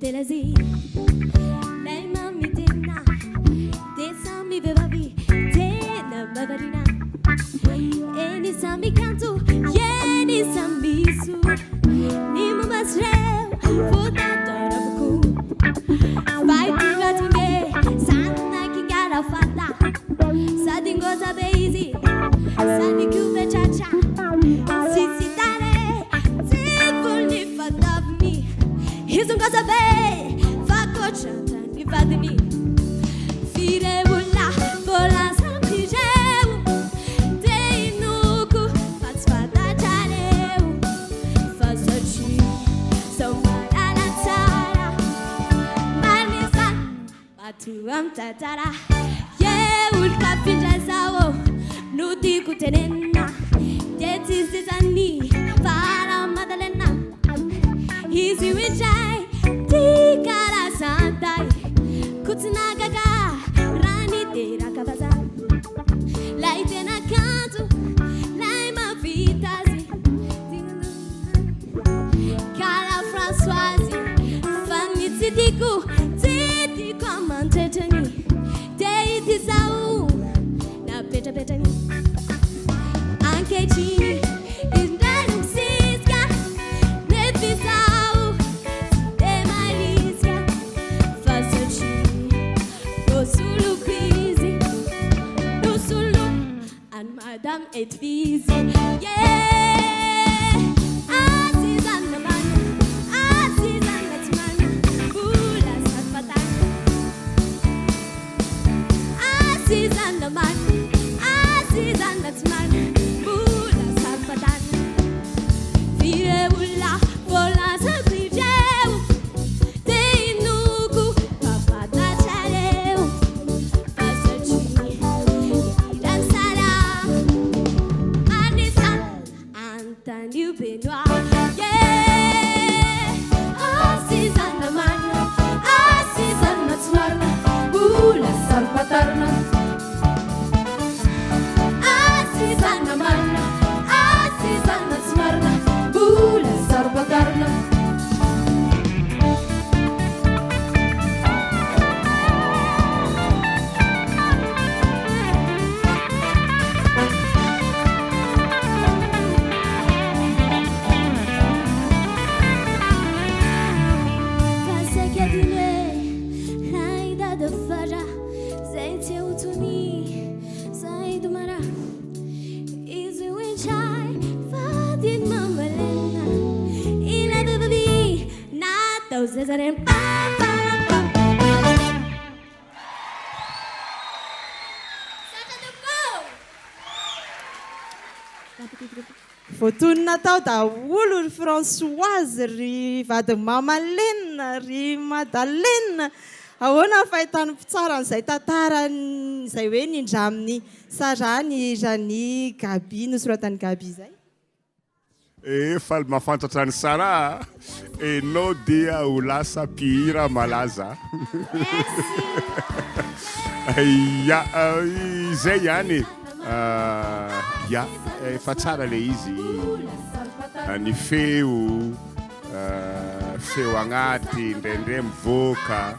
Pelagie. Lei mammi tena, te sami bevavi, te na babarina. Eni sami canto, yeni sami su. Ni mamasreu, futa tarabuku. Vai tiratune, sana kingara fata. Sadingoza beizi, sani kube chacha. Sisi tare, tifulni fatavmi. Hizungoza bei, fakochanta ni vadmi. Fire bulla, bola sampijeu. Teinuku, fatsfata chareu. Fasachi, somara la tara. Manisa, batuam tatara. Ulka pinjazao, nudi kutenena. Yeti zizani, para madalena. Easy wichai, tikara santai. Kutinagaga, rani tera kabaza. Lai tena canto, lai ma vitazi. Cara Françoise, Fanny Tidiku, Tidiku amantetani. Tisau na peta petani anche cini indalum siska ne tisau de maliska fasoci rosulu crisi rosulu and madame et visi yeah azizan man azizan letman bula sapatan Azizan the man, Azizan that's man, Bula Sapatan. Vire Bula, Bola Sapijeu, Teinuku, Papata Chaleu, Pasachi, Dansara, Anisan, Antanu Benoit, yeah. Azizan the man, Azizan that's man, Bula Sapatan. Voatonina tao daholo ry Françoise, ry vady Mamalena, ry Madalena. Ahoana fahitany tsara an'izay tantarany izay hoe nindramin'ny Sarany Jany Gaby nosoratany Gaby izay. Faly mahafantatra ny Sara, enao dia ho lasa mpihira malaza. Ya, izay ihany. Ya, efa tsara le izy. Ny feo, feo agnaty, indraindray mivoaka.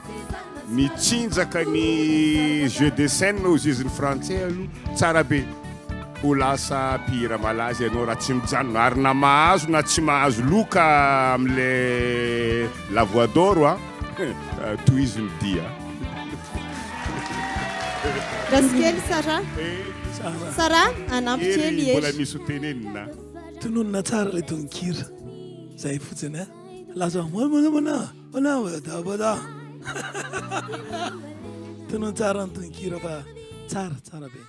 Mitsinjaka ny jeu de scène ozy izy ny français aloha, tsara be. Ho lasa mpihira malaza ianao raha tsy mijanona ary na mahazo na tsy mahazo loka am'le la voix d'or toy izy midia. Gaskely Sara? Sara, anampy kely mbola misy ho tenenina. Tononona tsara le tononkira. Zay fotsiny a. Laza mana bada. Tonon tsara ny tononkira fa tsara be.